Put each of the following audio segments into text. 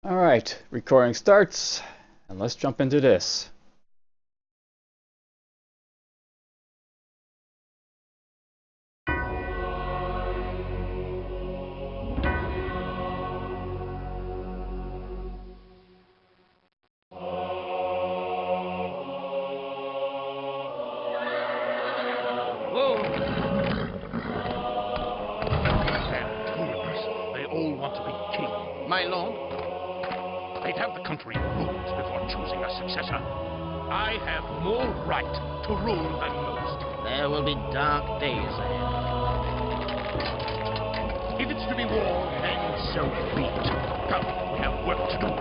Alright, recording starts, and let's jump into this. They all want to be king. My lord? They'd have the country ruled before choosing a successor. I have more right to rule than most. There will be dark days ahead. If it's to be war, then so be it. Come, we have work to do.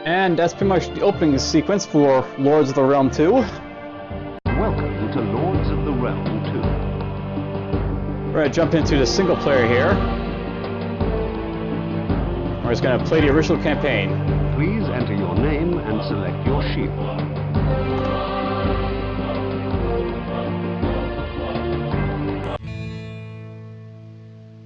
And that's pretty much the opening sequence for Lords of the Realm 2. Welcome to Lords of the Realm 2. We're going to jump into the single player here. We're just going to play the original campaign. Please enter your name and select your sheep.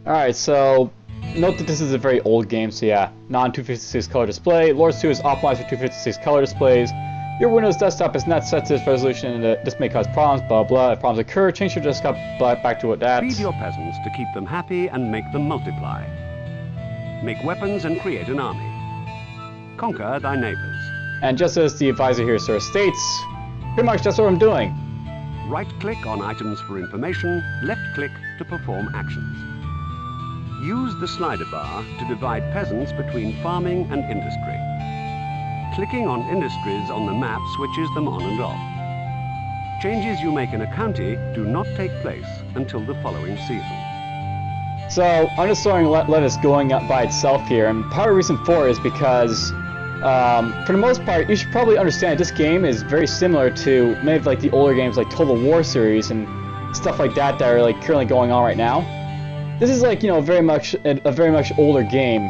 Alright, so note that this is a very old game, so yeah, non-256 color display. Lords 2 is optimized for 256 color displays. Your Windows desktop is not set to this resolution and this may cause problems, blah blah. If problems occur, change your desktop back to what that. Feed your peasants to keep them happy and make them multiply. Make weapons and create an army. Conquer thy neighbors. And just as the advisor here sort of states, pretty much that's what I'm doing. Right-click on items for information, left-click to perform actions. Use the slider bar to divide peasants between farming and industry. Clicking on industries on the map switches them on and off. Changes you make in a county do not take place until the following season. So I'm just throwing lettuce going up by itself here, and part of the reason for it is because for the most part, you should probably understand this game is very similar to many of like the older games like Total War series and stuff like that that are like currently going on right now. This is like, you know, very much a very much older game.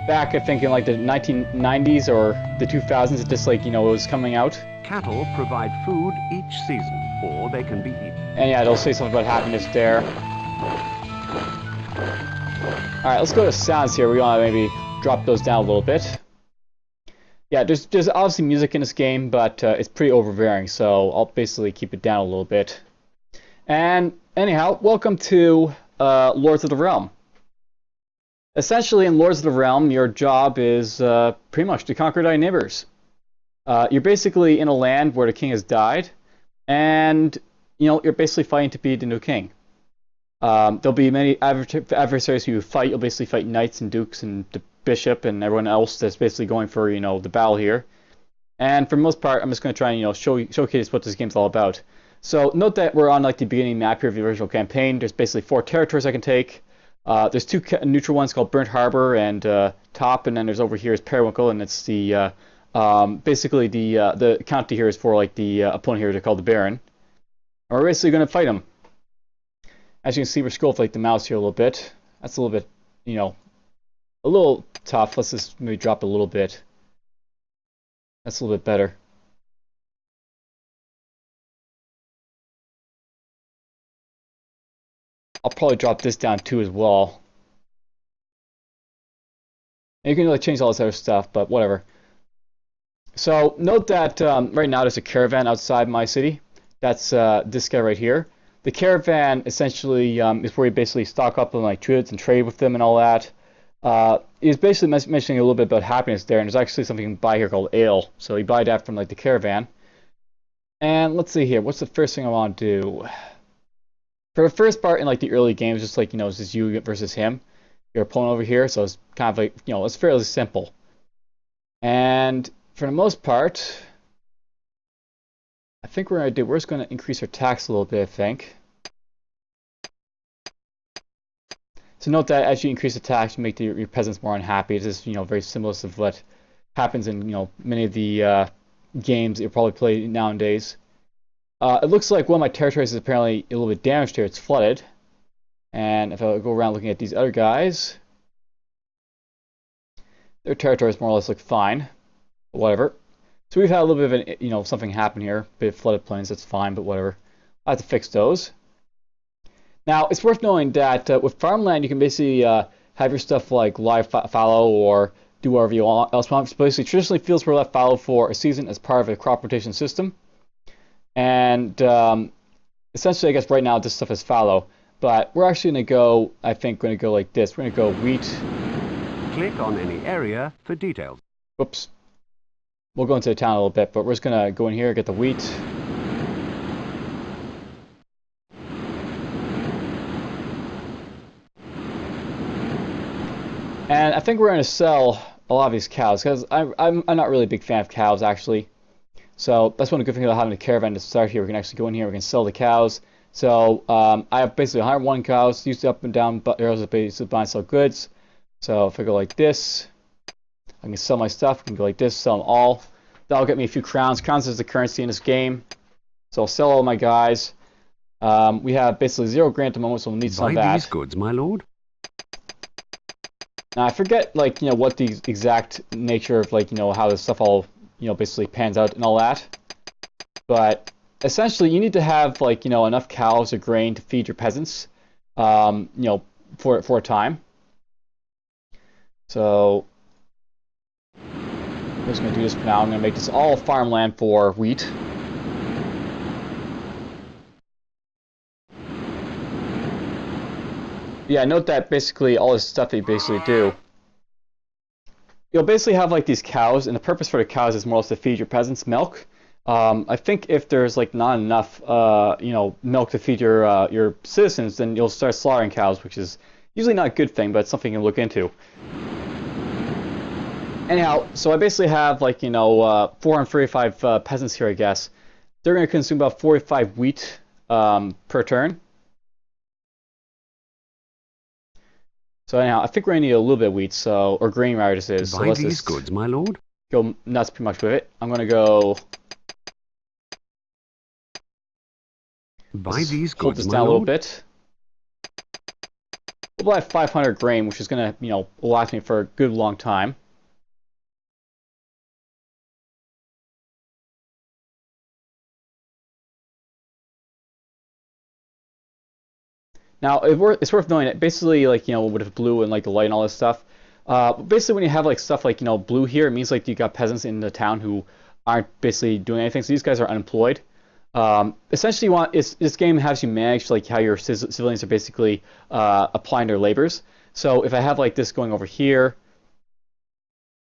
Back, I think, in like the 1990s or the 2000s, it just like, you know, it was coming out. Cattle provide food each season, or they can be eaten. And yeah, it'll say something about happiness there. Alright, let's go to sounds here. We want to maybe drop those down a little bit. Yeah, there's obviously music in this game, but it's pretty overbearing, so I'll basically keep it down a little bit. And anyhow, welcome to Lords of the Realm. Essentially, in Lords of the Realm, your job is pretty much to conquer thy neighbors. You're basically in a land where the king has died, and you know you're basically fighting to be the new king. There'll be many adversaries who you fight. You'll basically fight knights and dukes and the bishop and everyone else that's basically going for, you know, the battle here. And for the most part, I'm just going to try and, you know, showcase what this game's all about. So note that we're on like the beginning map here of the original campaign. There's basically 4 territories I can take. There's two neutral ones called Burnt Harbor and Top, and then there's over here is Periwinkle, and it's the basically the county here is for like the opponent here. They're called the Baron. And we're basically going to fight him. As you can see, we're scrolling with, like the mouse here a little bit. That's a little bit, you know, a little tough. Let's just maybe drop it a little bit. That's a little bit better. I'll probably drop this down too as well. And you can really change all this other stuff, but whatever. So note that right now there's a caravan outside my city. That's this guy right here. The caravan essentially is where you basically stock up on like goods and trade with them and all that. He's basically mentioning a little bit about happiness there, and there's actually something you can buy here called ale. So you buy that from like the caravan. And let's see here, what's the first thing I want to do? For the first part in like the early games, just like, you know, it's just you versus him, your opponent over here. So it's kind of like, you know, it's fairly simple. And for the most part, I think we're just going to increase our tax a little bit, I think. So note that as you increase the tax, you make your peasants more unhappy. It's just, you know, very similar to what happens in, you know, many of the games that you probably play nowadays. It looks like one of my territories is apparently a little bit damaged here. It's flooded. And if I go around looking at these other guys, their territories more or less look fine. But whatever. So we've had a little bit of an, you know, something happen here. A bit of flooded plains, that's fine, but whatever. I have to fix those. Now, it's worth knowing that with farmland, you can basically have your stuff like live fallow or do whatever you else want. So basically, traditionally, fields were left fallow for a season as part of a crop rotation system. And essentially, I guess right now this stuff is fallow. But we're actually going to go, I think, going to go like this. We're going to go wheat. Click on any area for details. Whoops. We'll go into the town a little bit, but we're just going to go in here, get the wheat. And I think we're going to sell a lot of these cows, because I'm not really a big fan of cows, actually. So that's one good thing about having a caravan to start here. We can actually go in here, we can sell the cows. So I have basically 101 cows, used up and down arrows to basically buy and sell goods. So if I go like this, I can sell my stuff. I can go like this, sell them all. That'll get me a few crowns. Crowns is the currency in this game. So I'll sell all my guys. We have basically 0 grand at the moment, so we'll need some of that. Buy these goods, my lord. Now I forget, like, you know, what the exact nature of, like, you know, how this stuff all, you know, basically pans out and all that. But essentially, you need to have, like, you know, enough cows or grain to feed your peasants, you know, for a time. So I'm just going to do this for now. I'm going to make this all farmland for wheat. Yeah, note that basically all this stuff that you basically do, you'll basically have like these cows, and the purpose for the cows is more or less to feed your peasants milk. I think if there's like not enough, you know, milk to feed your citizens, then you'll start slaughtering cows, which is usually not a good thing, but it's something you can look into. Anyhow, so I basically have like, you know, 435 peasants here, I guess. They're going to consume about 45 wheat per turn. So anyhow, I think we're going to need a little bit of wheat, so, or grain rather this is. So Buy let's these just goods, my lord. go nuts pretty much with it. I'm going to go... Buy these hold goods, this my down a little lord. bit. We'll buy 500 grain, which is going to, you know, last me for a good long time. Now, it's worth knowing that basically, like, you know, with blue and like the light and all this stuff, basically when you have like stuff like, you know, blue here, it means like you got peasants in the town who aren't basically doing anything. So these guys are unemployed. Essentially, this game has you manage like how your civilians are basically applying their labors. So if I have like this going over here,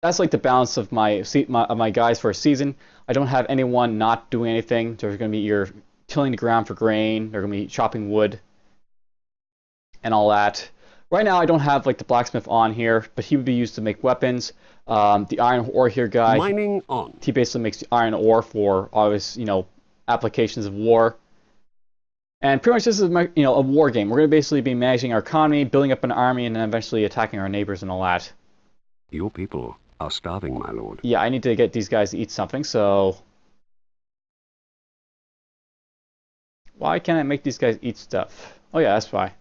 that's like the balance of my guys for a season. I don't have anyone not doing anything. They're going to be either tilling the ground for grain, they're going to be chopping wood, and all that. Right now I don't have like the blacksmith on here, but he would be used to make weapons. The iron ore here guy, Mining on. he basically makes the iron ore for obvious, you know, applications of war. And pretty much this is a war game. We're going to basically be managing our economy, building up an army, and then eventually attacking our neighbors and all that. Your people are starving, my lord. Yeah, I need to get these guys to eat something, so... Why can't I make these guys eat stuff? Oh yeah, that's why.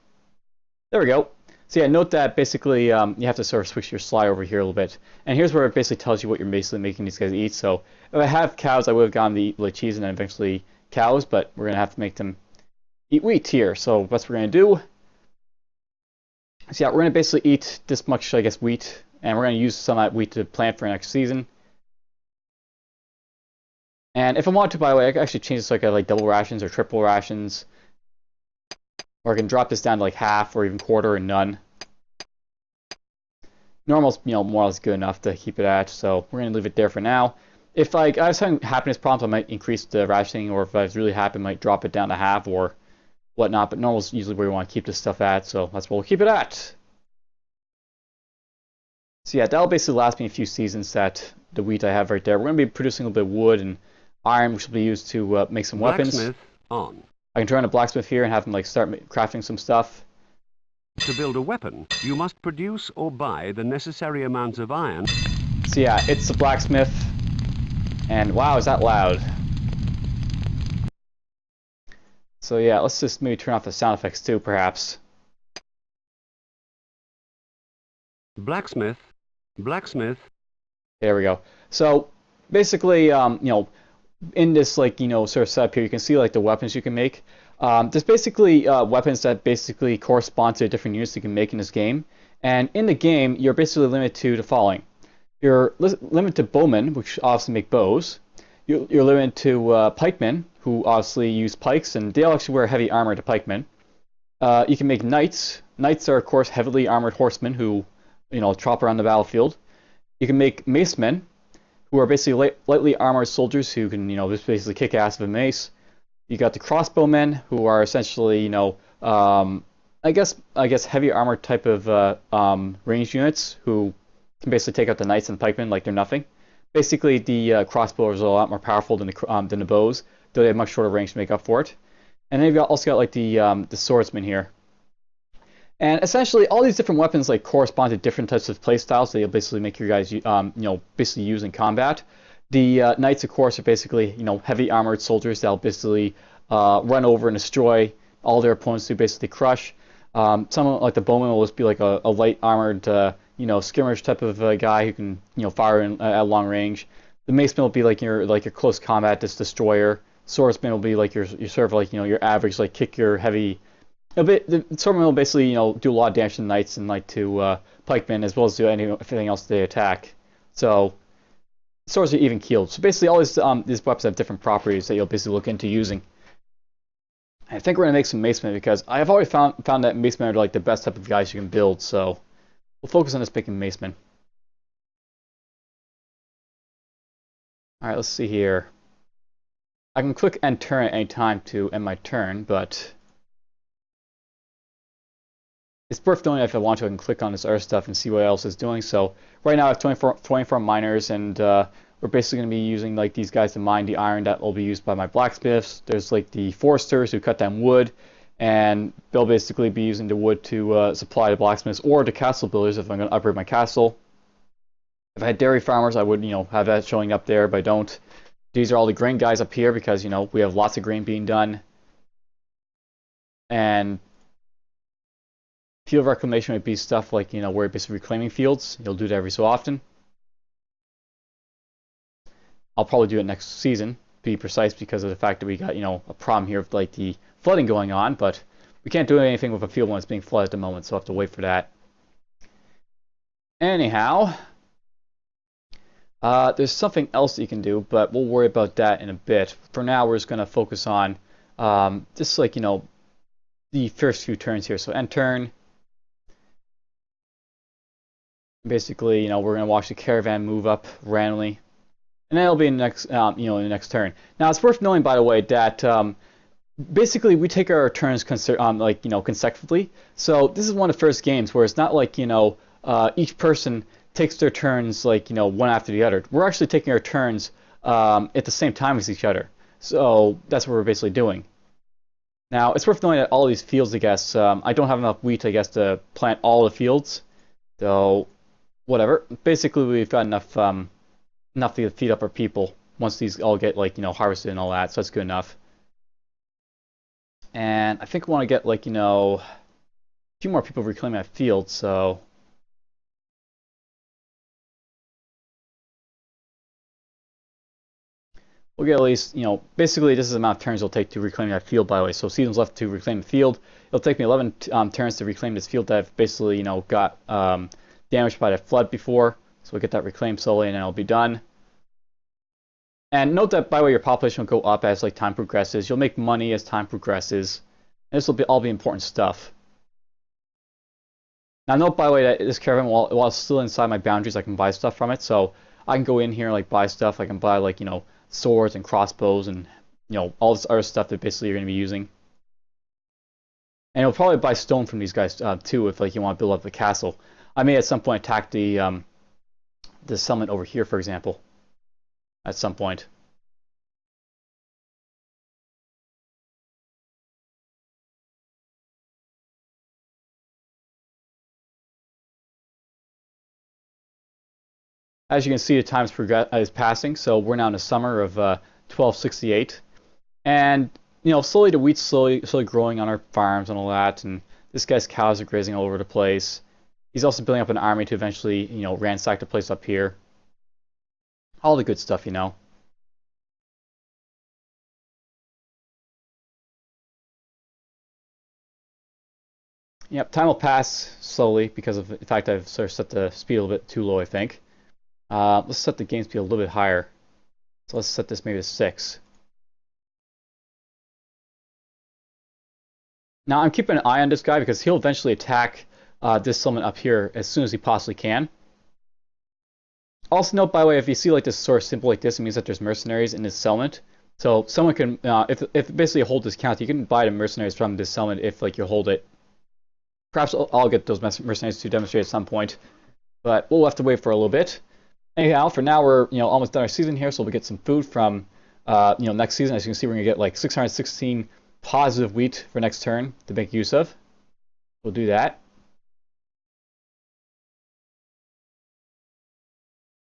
There we go. So yeah, note that basically you have to sort of switch your slide over here a little bit. And here's where it basically tells you what you're basically making these guys eat. So if I have cows, I would have gotten to eat like cheese and then eventually cows, but we're going to have to make them eat wheat here. So that's what we're going to do. So yeah, we're going to basically eat this much, I guess, wheat. And we're going to use some of that wheat to plant for next season. And if I want to, by the way, I can actually change this so I can like double rations or triple rations. Or I can drop this down to like half or even quarter or none. Normal's, more or less good enough to keep it at, so we're going to leave it there for now. If like I was having happiness problems, I might increase the rationing, or if I was really happy, I might drop it down to half or whatnot, but normal's usually where we want to keep this stuff at, so that's what we'll keep it at. So yeah, that'll basically last me a few seasons, that the wheat I have right there. We're going to be producing a little bit of wood and iron, which will be used to make some weapons. Blacksmith on. I can turn on a blacksmith here and have him like start crafting some stuff. To build a weapon, you must produce or buy the necessary amounts of iron. So yeah, it's the blacksmith. And wow, is that loud. So yeah, let's just maybe turn off the sound effects too, perhaps. Blacksmith. Blacksmith. There we go. So basically, in this sort of setup here, you can see like the weapons you can make. There's basically weapons that basically correspond to different units you can make in this game. And in the game, you're basically limited to the following. You're limited to bowmen, which obviously make bows. You're limited to pikemen, who obviously use pikes, and they all actually wear heavy armor to pikemen. You can make knights. Knights are, of course, heavily armored horsemen who, trot around the battlefield. You can make macemen, who are basically lightly armored soldiers who can, just basically kick ass with a mace. You got the Crossbow Men, who are essentially, I guess heavy armored type of ranged units who can basically take out the knights and pikemen like they're nothing. Basically, the crossbows are a lot more powerful than the bows, though they have much shorter range to make up for it. And then you've also got like the swordsmen here. And essentially, all these different weapons like correspond to different types of playstyles that you'll basically make your guys, basically use in combat. The knights, of course, are basically, heavy armored soldiers that'll basically run over and destroy all their opponents to basically crush. Someone like the bowman will just be like a light armored, skirmish type of guy who can, fire at long range. The maceman will be like your close combat destroyer. Swordsman will be like your sort of like your average like kick your heavy. The swordman will basically do a lot of damage to the knights and like to pikemen, as well as do anything else they attack. So swords are even keeled. So basically all these weapons have different properties that you'll basically look into using. I think we're gonna make some macemen because I have already found that macemen are like the best type of guys you can build. So we'll focus on just making macemen. All right, let's see here. I can click end turn at any time to end my turn, but it's worth doing if I want to. I can click on this other stuff and see what else is doing. So right now I have 24 miners, and we're basically going to be using like these guys to mine the iron that will be used by my blacksmiths. There's like the foresters who cut down wood, and they'll basically be using the wood to supply the blacksmiths or the castle builders if I'm going to upgrade my castle. If I had dairy farmers, I would have that showing up there, but I don't. These are all the grain guys up here because we have lots of grain being done. And field reclamation would be stuff like where you're basically reclaiming fields. You'll do that every so often. I'll probably do it next season, to be precise, because of the fact that we got a problem here with like the flooding going on, but we can't do anything with a field when it's being flooded at the moment, so I'll have to wait for that. Anyhow, there's something else that you can do, but we'll worry about that in a bit. For now, we're just going to focus on just like the first few turns here. So end turn. Basically, we're going to watch the caravan move up randomly, and then it'll be in the next, in the next turn. Now, it's worth knowing, by the way, that basically we take our turns consecutively. So this is one of the first games where it's not like each person takes their turns like one after the other. We're actually taking our turns at the same time as each other. So that's what we're basically doing. Now, it's worth knowing that all these fields, I guess, I don't have enough wheat, I guess, to plant all the fields. So, whatever. Basically, we've got enough enough to feed up our people once these all get, like, harvested and all that, so that's good enough. And I think we want to get, like, a few more people reclaiming that field, so... we'll get at least, basically this is the amount of turns it'll take to reclaim that field, by the way. So seasons left to reclaim the field. It'll take me 11 turns to reclaim this field that I've basically, got damaged by the flood before. So we'll get that reclaimed slowly and then it'll be done. And note that, by the way, your population will go up as like time progresses. You'll make money as time progresses. And this will all be important stuff. Now note, by the way, that this caravan, while it's still inside my boundaries, I can buy stuff from it. So I can go in here and like buy stuff. I can buy like, swords and crossbows and all this other stuff that basically you're going to be using. And you'll probably buy stone from these guys too if like you want to build up the castle. I may at some point attack the settlement over here, for example, at some point. As you can see, the time is passing, so we're now in the summer of 1268, and slowly the wheat's slowly growing on our farms and all that, and this guy's cows are grazing all over the place. He's also building up an army to eventually, ransack the place up here. All the good stuff, Yep, time will pass slowly because of the fact I've sort of set the speed a little bit too low, I think. Let's set the game speed a little bit higher. So let's set this maybe to 6. Now I'm keeping an eye on this guy because he'll eventually attack this settlement up here as soon as he possibly can. Also note, by the way, if you see like this sort of symbol like this, it means that there's mercenaries in this settlement. So someone can, if basically a hold is counted, you can buy the mercenaries from this settlement if like you hold it. Perhaps I'll get those mercenaries to demonstrate at some point, but we'll have to wait for a little bit. Anyhow, for now we're almost done our season here, so we'll get some food from next season. As you can see, we're gonna get like 616 positive wheat for next turn to make use of. We'll do that.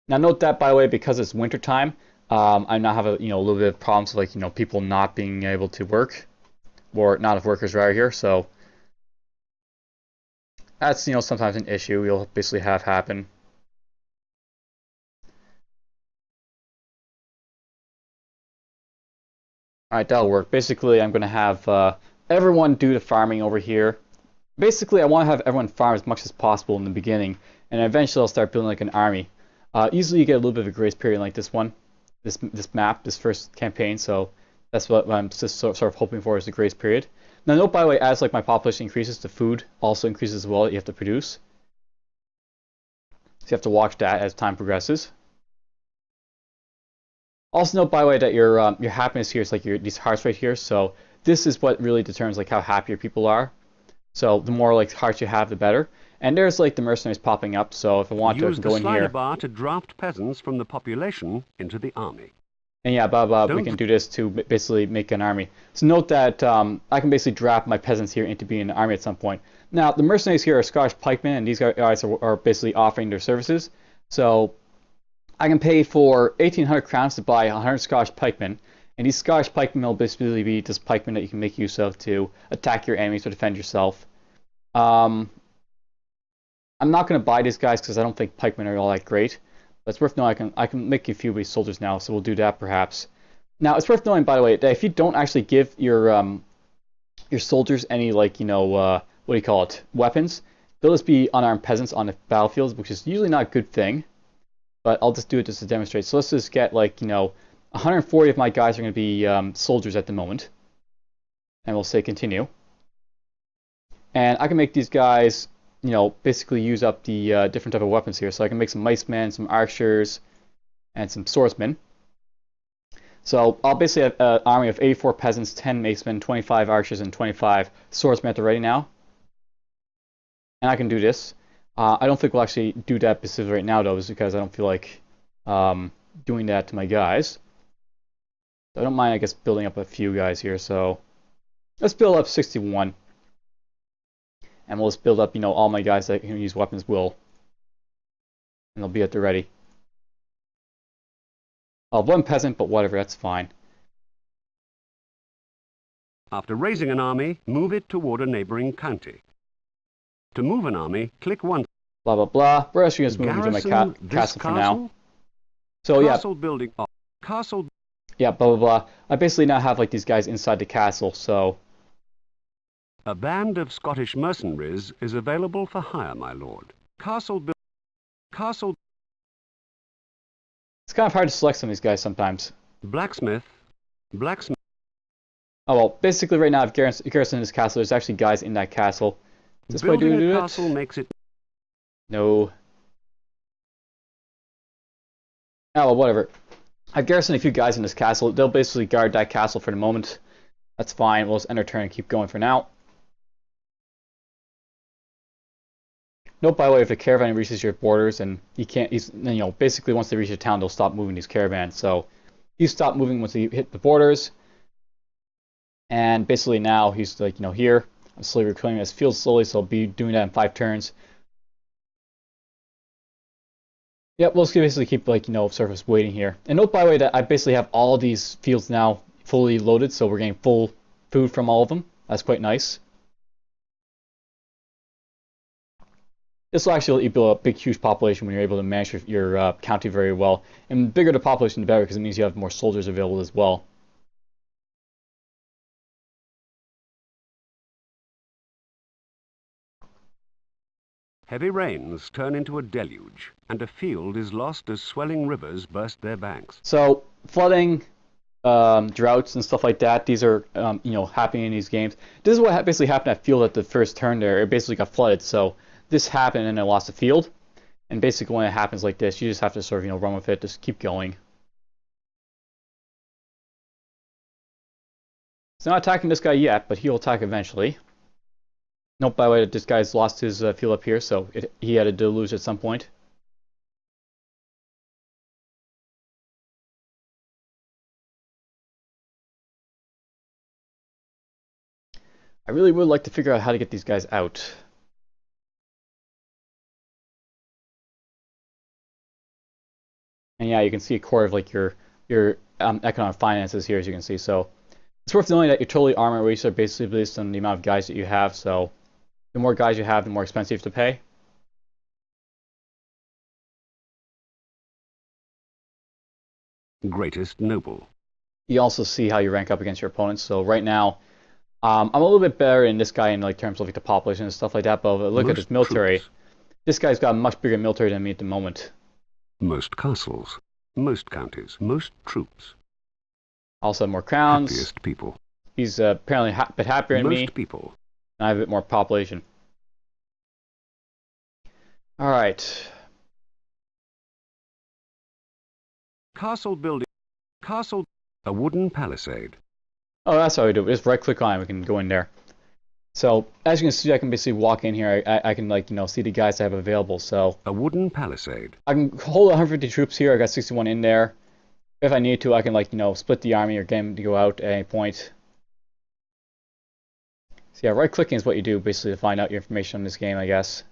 Now note that, by the way, because it's winter time, I now have a little bit of problems with like people not being able to work, or not have workers right here. So that's sometimes an issue you'll basically have happen. Alright, that'll work. Basically, I'm going to have everyone do the farming over here. Basically, I want to have everyone farm as much as possible in the beginning, and eventually I'll start building like an army. Usually you get a little bit of a grace period like this one, this map, this first campaign, so that's what I'm just sort of hoping for, is the grace period. Now note, by the way, as like my population increases, the food also increases as well that you have to produce. So you have to watch that as time progresses. Also note, by the way, that your happiness here is like these hearts right here. So this is what really determines like how happy your people are. So the more like hearts you have, the better. And there's like the mercenaries popping up. So if I want to, I can go in here. Use the slider bar to draft peasants from the population into the army. And yeah, we can do this to basically make an army. So note that I can basically draft my peasants here into being an army at some point. Now the mercenaries here are Scottish pikemen, and these guys are basically offering their services. So I can pay for 1,800 crowns to buy 100 Scottish pikemen, and these Scottish pikemen will basically be just pikemen that you can make use of to attack your enemies or defend yourself. I'm not going to buy these guys because I don't think pikemen are all that great. But it's worth knowing I can make a few of these soldiers now, so we'll do that perhaps. Now it's worth knowing, by the way, that if you don't actually give your soldiers any like what do you call it, weapons, they'll just be unarmed peasants on the battlefields, which is usually not a good thing. But I'll just do it just to demonstrate. So let's just get like 140 of my guys are going to be soldiers at the moment, and we'll say continue. And I can make these guys basically use up the different type of weapons here. So I can make some micemen, some archers, and some swordsmen. So I'll basically have an army of 84 peasants, 10 macemen, 25 archers, and 25 swordsmen at the ready now. And I can do this. I don't think we'll actually do that specifically right now, though, just because I don't feel like doing that to my guys. So I don't mind, I guess, building up a few guys here. So Let's build up 61. And we'll just build up, all my guys that can use weapons will. And they'll be at the ready. I'll have one peasant, but whatever, that's fine. After raising an army, move it toward a neighboring county. To move an army, click once. Blah, blah, blah. We're actually just moving to my castle for now. So, yeah. Castle building. Castle. Yeah, blah, blah, blah. I basically now have, like, these guys inside the castle, so... A band of Scottish mercenaries is available for hire, my lord. Castle. It's kind of hard to select some of these guys sometimes. Blacksmith. Oh, well, basically right now I've garrisoned this castle. There's actually guys in that castle. Is this way to do it? Castle makes it... No. Oh, well, whatever. I've garrisoned a few guys in this castle. They'll basically guard that castle for the moment. That's fine. We'll just end our turn and keep going for now. Note, by the way, if the caravan reaches your borders, and basically once they reach the town, they'll stop moving these caravans. So you stop moving once you hit the borders. And basically now he's like, here. I'm slowly reclaiming his field slowly, so I'll be doing that in 5 turns. Yep, we'll just basically keep, surface waiting here. And note, by the way, that I basically have all these fields now fully loaded, so we're getting full food from all of them. That's quite nice. This will actually let you build a big, huge population when you're able to manage your county very well. And the bigger the population, the better, because it means you have more soldiers available as well. Heavy rains turn into a deluge, and a field is lost as swelling rivers burst their banks. So, flooding, droughts, and stuff like that, these are, happening in these games. This is what basically happened at field at the first turn there. It basically got flooded, so this happened and I lost the field. And basically when it happens like this, you just have to sort of, run with it, just keep going. It's not attacking this guy yet, but he'll attack eventually. Note, by the way, that this guy's lost his field up here, so he had a deluge at some point. I really would like to figure out how to get these guys out. And yeah, you can see a core of like your economic finances here, as you can see. So it's worth knowing that your totally armor rates are basically based on the amount of guys that you have. So the more guys you have, the more expensive you have to pay. Greatest noble. You also see how you rank up against your opponents. So right now, I'm a little bit better in this guy in terms of the population and stuff like that. But look at his military. Troops. This guy's got a much bigger military than me at the moment. Most castles, most counties, most troops. Also have more crowns. Happiest people. He's apparently a bit happier than me. Most people. And I have a bit more population. All right. Castle building. Castle. A wooden palisade. Oh, that's how we do it. Just right-click on it, we can go in there. So, as you can see, I can basically walk in here. I can, see the guys I have available. So a wooden palisade. I can hold 150 troops here. I got 61 in there. If I need to, I can, split the army or get them to go out at any point. So yeah, right-clicking is what you do, basically, to find out your information on this game, I guess.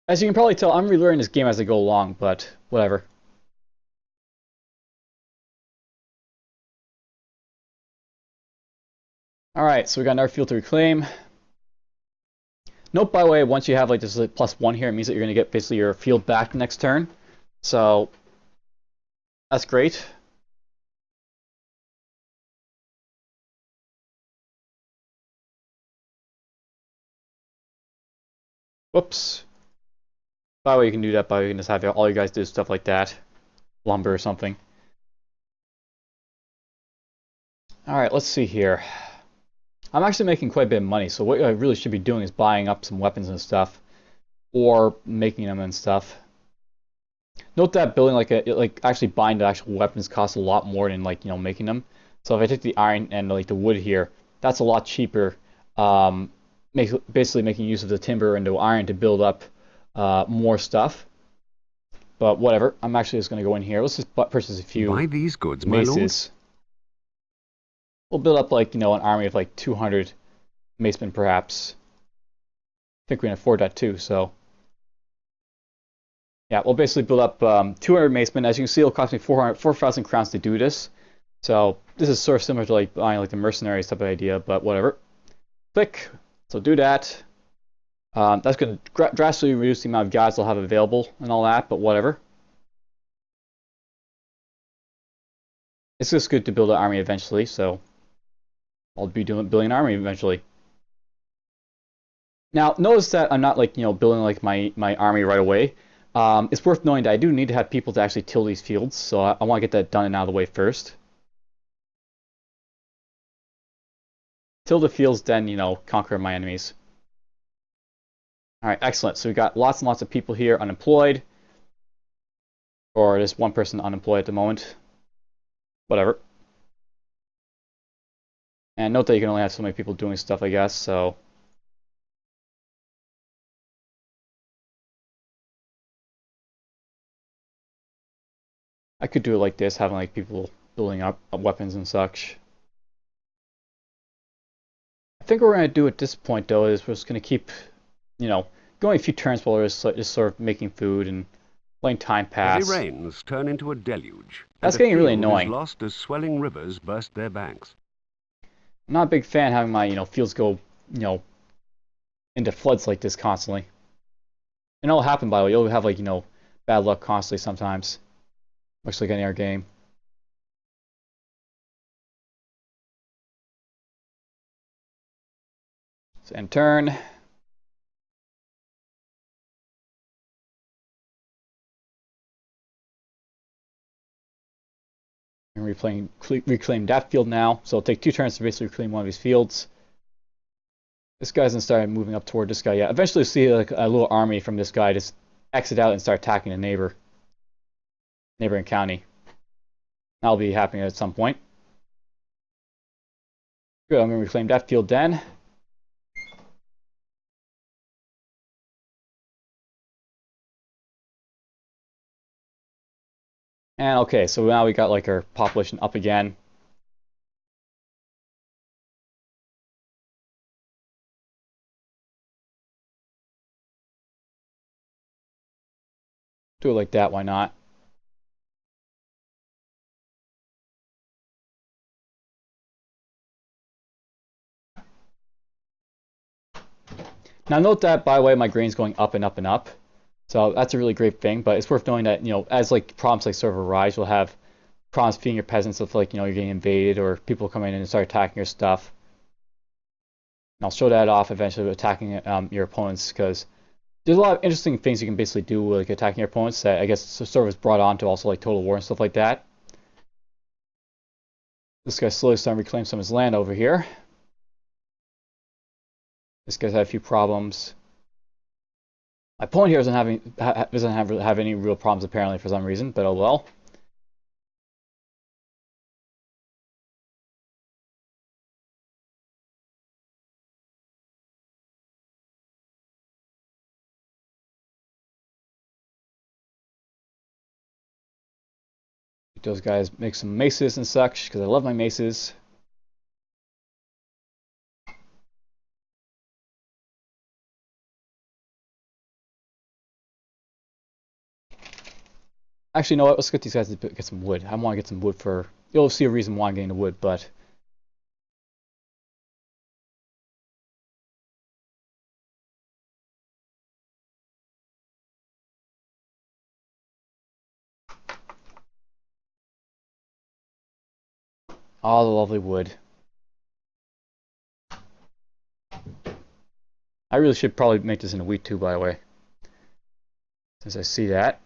As you can probably tell, I'm relearning this game as I go along, but whatever. Alright, so we got another field to reclaim. Note, by the way, once you have this +1 here, it means that you're going to get basically your field back next turn. So that's great. Whoops. By the way, you can do that by you can just have all you guys do stuff like that. Lumber or something. Alright, let's see here. I'm actually making quite a bit of money, so what I really should be doing is buying up some weapons and stuff. Or making them and stuff. Note that building actually buying the actual weapons costs a lot more than making them. So if I take the iron and the wood here, that's a lot cheaper. Basically making use of the timber and the iron to build up more stuff. But whatever, I'm actually just going to go in here. Let's just purchase a few Buy these goods, maces. my lord. We'll build up like, an army of like 200 macemen perhaps. I think we can afford that too, so. Yeah, we'll basically build up 200 macemen. As you can see, it'll cost me 4,000 crowns to do this. So this is sort of similar to like buying like the mercenaries type of idea, but whatever. Click. So do that. That's going to drastically reduce the amount of guys they'll have available and all that, but whatever. It's just good to build an army eventually, so I'll be building an army eventually. Now, notice that I'm not like, building like my army right away. It's worth knowing that I do need to have people to actually till these fields, so I want to get that done and out of the way first. Till the fields, then, conquer my enemies. Alright, excellent. So we got lots and lots of people here unemployed. Or there's one person unemployed at the moment. Whatever. And note that you can only have so many people doing stuff, I guess, so. I could do it like this, having like people building up weapons and such. I think what we're going to do at this point, though, is we're just going to keep, going a few turns while we're just sort of making food and letting time pass. Heavy rains turn into a deluge. That's getting really annoying. Is lost as swelling rivers burst their banks. I'm not a big fan of having my, fields go, into floods like this constantly. And it'll happen, by the way. You'll have, like, bad luck constantly sometimes. Much like any other game. So end turn. And reclaim that field now. So it'll take 2 turns to basically reclaim one of these fields. This guy's gonna start moving up toward this guy. Yeah, eventually you'll see like a little army from this guy just exit out and start attacking the neighboring county. That'll be happening at some point. Good, I'm gonna reclaim that field then. And okay, so now we got like our population up again. Do it like that, why not? Now note that, by the way, my grain's going up and up and up. So that's a really great thing, but it's worth knowing that, as like problems like sort of arise, you'll have problems feeding your peasants if like, you're getting invaded or people come in and start attacking your stuff. And I'll show that off eventually with attacking your opponents, because there's a lot of interesting things you can basically do with like attacking your opponents that I guess sort of was brought on to also like Total War and stuff like that. This guy's slowly starting to reclaim some of his land over here. This guy's had a few problems. My opponent here doesn't have any real problems apparently for some reason, but oh well. Those guys make some maces and such, because I love my maces. Actually, you know what? Let's get these guys to get some wood. I want to get some wood for... You'll see a reason why I'm getting the wood, but... all the lovely wood. I really should probably make this into wheat too, by the way. Since I see that.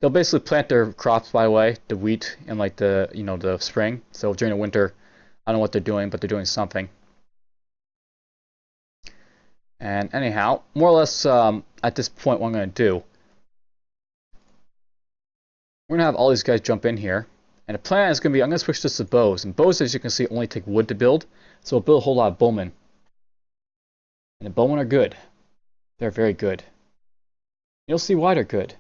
They'll basically plant their crops, by the way, the wheat in like the, the spring. So during the winter, I don't know what they're doing, but they're doing something. And anyhow, more or less at this point what I'm going to do, we're going to have all these guys jump in here. And the plan is going to be, I'm going to switch this to bows. And bows, as you can see, only take wood to build. So we'll build a whole lot of bowmen. And the bowmen are good. They're very good. You'll see why they're good.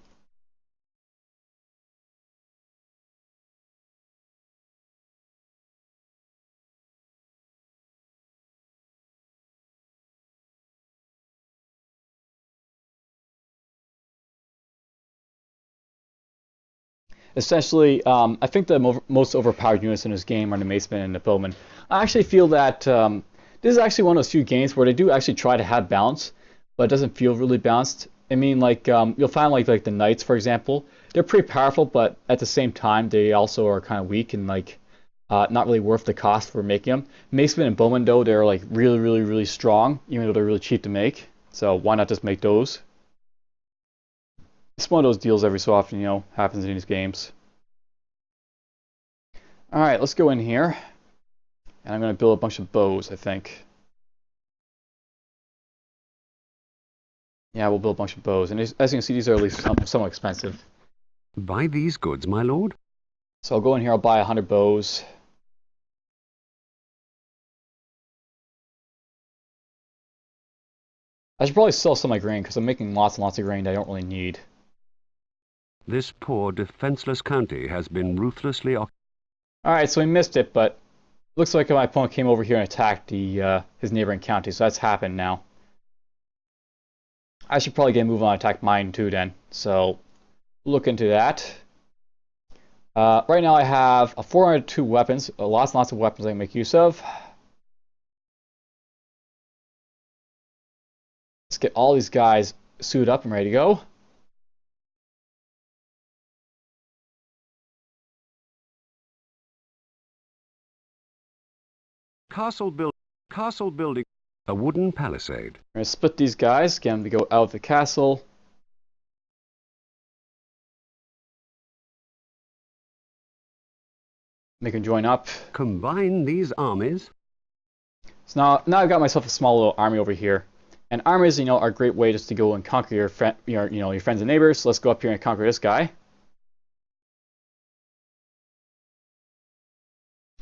Essentially, I think the most overpowered units in this game are the macemen and the bowmen. I actually feel that this is actually one of those few games where they do actually try to have balance, but it doesn't feel really balanced. I mean, like you'll find like the knights, for example, they're pretty powerful, but at the same time they also are kind of weak and like not really worth the cost for making them. Macemen and bowmen though, they're like really strong, even though they're really cheap to make. So why not just make those? It's one of those deals every so often, you know, happens in these games. Alright, let's go in here. And I'm going to build a bunch of bows, I think. Yeah, we'll build a bunch of bows. And as you can see, these are at least somewhat expensive. Buy these goods, my lord. So I'll go in here, I'll buy 100 bows. I should probably sell some of my grain, because I'm making lots and lots of grain that I don't really need. This poor, defenseless county has been ruthlessly occupied. Alright, so we missed it, but looks like my opponent came over here and attacked his neighboring county, so that's happened now. I should probably get a move on and attack mine too then, so look into that. Right now I have 402 weapons, lots and lots of weapons I can make use of. Let's get all these guys suited up and ready to go. Castle building. A wooden palisade. We're going to split these guys, get them to go out of the castle. Make them join up. Combine these armies. So now I've got myself a small little army over here. And armies, you know, are a great way just to go and conquer your friends and neighbors. So let's go up here and conquer this guy.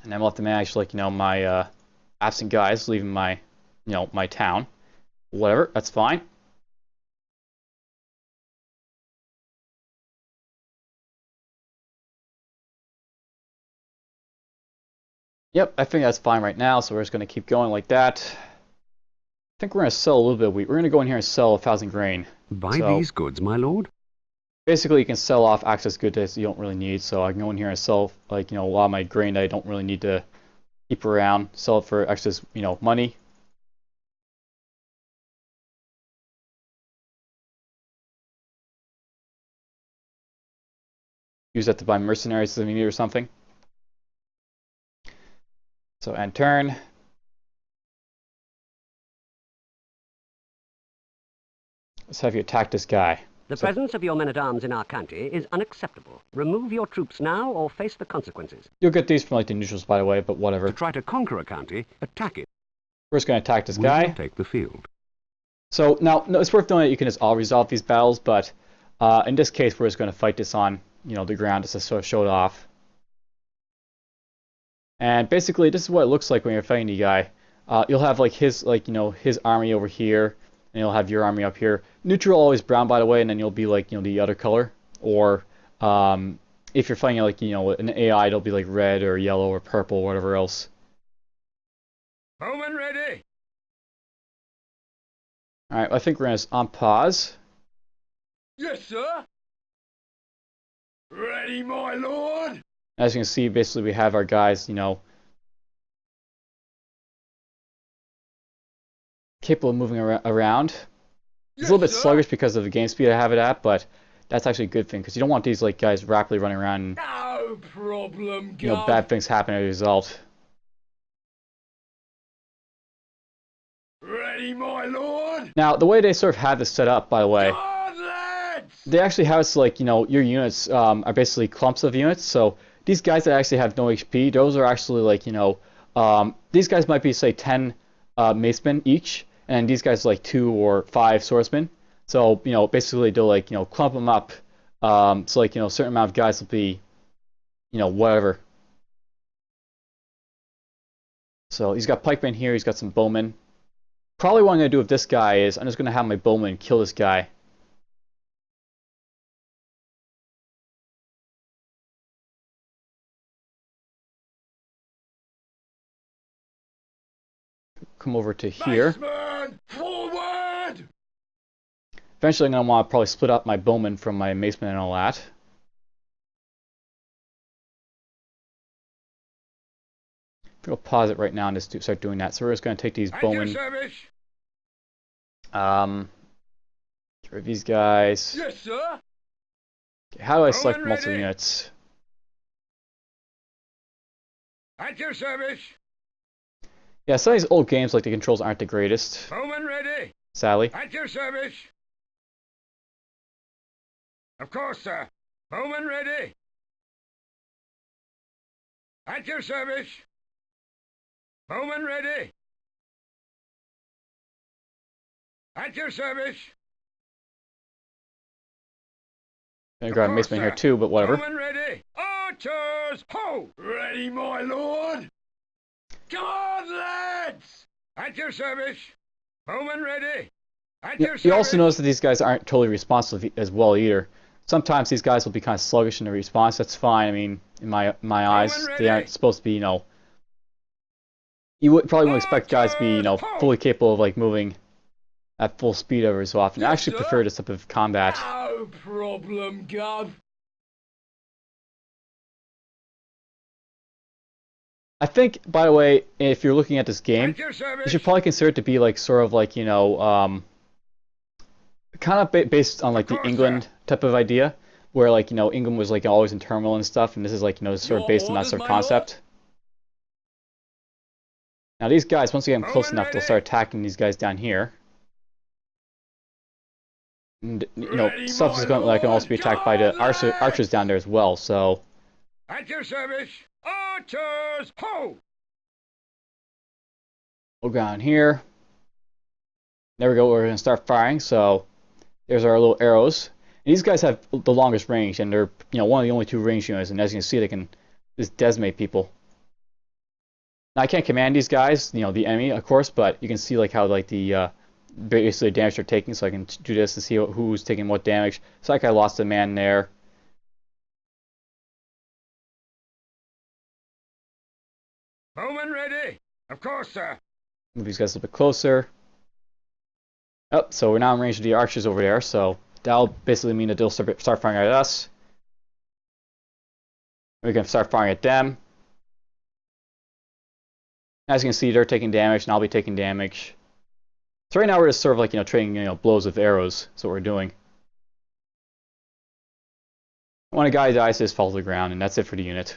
And then we'll have to manage, like, you know, my absent guys leaving my, you know, my town. Whatever, that's fine. Yep, I think that's fine right now, so we're just going to keep going like that. I think we're going to sell a little bit of wheat. We're going to go in here and sell 1,000 grain. Buy these goods, my lord. Basically, you can sell off excess goods that you don't really need, so I can go in here and sell, like, you know, a lot of my grain that I don't really need to keep around, sell it for excess, you know, money. Use that to buy mercenaries if I need or something. So end turn. Let's have you attack this guy. The presence of your men-at-arms in our county is unacceptable. Remove your troops now or face the consequences. You'll get these from like the neutrals, by the way, but whatever. To try to conquer a county, attack it. We're just going to attack this We guy. will take the field. So now, no, it's worth knowing that you can just all resolve these battles, but in this case, we're just going to fight this on, you know, the ground just to sort of show it off. And basically, this is what it looks like when you're fighting the guy. You'll have like his, like, you know, his army over here, and you'll have your army up here. Neutral always brown, by the way, and then you'll be like, you know, the other color. Or if you're fighting like, you know, an AI, it'll be like red or yellow or purple or whatever else. Bowman ready. All right, I think we're gonna on pause. Yes, sir. Ready, my lord. As you can see, basically we have our guys, you know, capable of moving around. It's a little bit sluggish because of the game speed I have it at, but that's actually a good thing because you don't want these like guys rapidly running around and, No problem, you know, bad things happen as a result. Ready, my lord. Now, the way they sort of have this set up, by the way, On, lads. they actually have it so, like, you know, your units are basically clumps of units. So these guys that actually have no HP, those are actually like, you know, these guys might be, say, 10 macemen each, and these guys are like 2 or 5 swordsmen. So, you know, basically they'll, like, you know, clump them up. So, like, you know, a certain amount of guys will be, you know, whatever. So he's got pikemen here, he's got some bowmen. Probably what I'm going to do with this guy is I'm just going to have my bowman kill this guy. Come over to here. Maceman, forward. Eventually I'm going to want to probably split up my bowman from my maceman and all that. We'll pause it right now and just start doing that. So we're just going to take these bowmen. Get rid of these guys. Yes, sir. Okay, how do I select multiple units? At your service. Yeah, some of these old games, like the controls aren't the greatest. Bowman ready. Sadly. At your service. Of course, sir. Bowman ready. At your service. Bowman ready. At your service. I'm gonna grab Maceman here too, but whatever. Bowman ready. Archers, ho! Ready, my lord. Come on, lads! At your service. Bowman ready. At your service. You also notice that these guys aren't totally responsive as well either. Sometimes these guys will be kind of sluggish in their response. That's fine. I mean, in my eyes, they aren't supposed to be, you know. You probably wouldn't expect guys to be, you know, fully capable of like moving at full speed every so often. I actually prefer this type of combat. No problem, Gov. I think, by the way, if you're looking at this game, you should probably consider it to be like sort of like, you know, kind of based on like the England type of idea, where like, you know, England was like always in turmoil and stuff, and this is like, you know, sort of based on that sort of concept. Now these guys, once they get close enough, they'll start attacking these guys down here. And, you know, stuff is going to like, can also be attacked by the archers down there as well, so... At your service, archers, ho! We'll go down here. There we go, we're going to start firing, so... There's our little arrows. And these guys have the longest range, and they're, you know, one of the only two range units, and as you can see, they can just decimate people. Now, I can't command these guys, you know, the enemy, of course, but you can see, like, how, like, the, basically the damage they're taking, so I can do this to see who's taking what damage. So, like, I lost a man there. Bowman ready. Of course, sir. Move these guys a little bit closer. Oh, so we're now in range of the archers over there, so that'll basically mean that they'll start firing at us. We can start firing at them. As you can see, they're taking damage, and I'll be taking damage. So right now we're just sort of like, you know, trading, you know, blows with arrows. That's what we're doing. When a guy dies, they just fall to the ground, and that's it for the unit.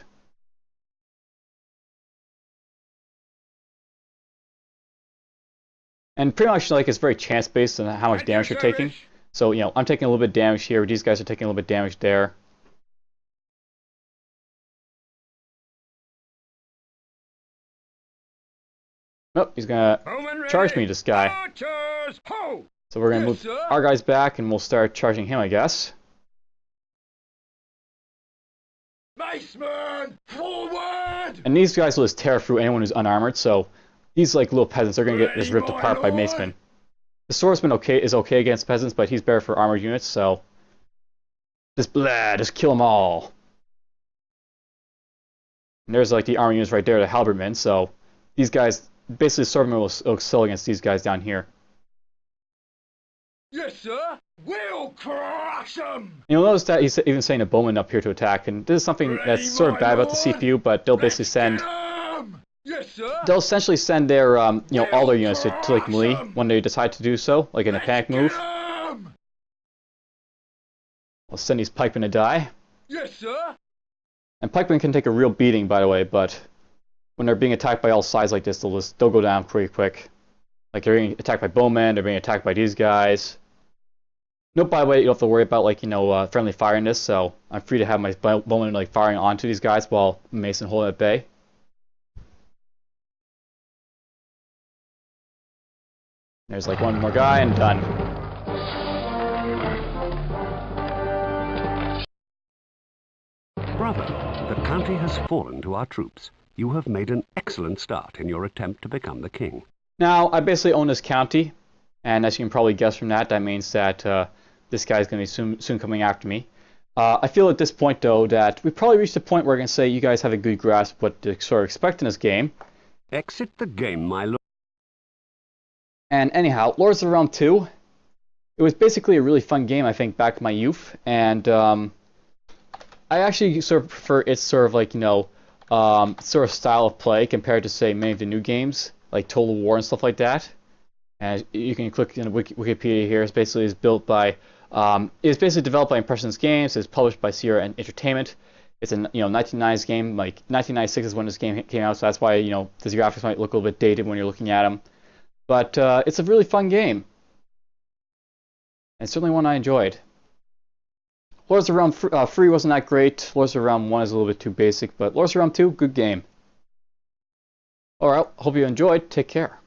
And pretty much, like, it's very chance-based on how much damage you're taking. So, you know, I'm taking a little bit of damage here. These guys are taking a little bit of damage there. Oh, he's gonna charge me, this guy. So we're gonna move our guys back, and we'll start charging him, I guess. Maceman, forward! And these guys will just tear through anyone who's unarmored, so these like little peasants are gonna get just ripped apart by Macemen. The swordsman is okay against peasants, but he's better for armored units, so just kill them all. And there's like the armored units right there, the halbermen, so these guys, basically the swordman will excel against these guys down here. Yes, sir. We'll crush them. You'll notice that he's even saying a bowman up here to attack, and this is something that's sort of bad about the CPU, but they'll basically send... Yes, sir. They'll essentially send their, you know, all their units to like melee when they decide to do so, like in a panic move. We'll send these pikemen to die. Yes, sir. And pikemen can take a real beating, by the way, but when they're being attacked by all sides like this, they'll go down pretty quick. Like they're being attacked by bowmen, they're being attacked by these guys. Note, by the way, you don't have to worry about, like, you know, friendly fire in this, so I'm free to have my bowmen like firing onto these guys while Mason holding at bay. There's like one more guy and done. Bravo! The county has fallen to our troops. You have made an excellent start in your attempt to become the king. Now, I basically own this county, and as you can probably guess from that, that means that this guy's going to be soon coming after me. I feel at this point, though, that we've probably reached a point where I can say you guys have a good grasp of what to sort of expect in this game. Exit the game, my lord. And anyhow, Lords of the Realm 2, it was basically a really fun game, I think, back in my youth, and I actually sort of prefer its sort of like, you know, sort of style of play compared to, say, many of the new games, like Total War and stuff like that. And you can click in Wikipedia here. It's basically developed by Impressions Games. It's published by Sierra Entertainment. It's a 1990s game. Like 1996 is when this game came out, so that's why the graphics might look a little bit dated when you're looking at them. But it's a really fun game, and certainly one I enjoyed. Lords of Realm 3 wasn't that great. Lords of Realm 1 is a little bit too basic, but Lords of Realm 2, good game. Alright, hope you enjoyed. Take care.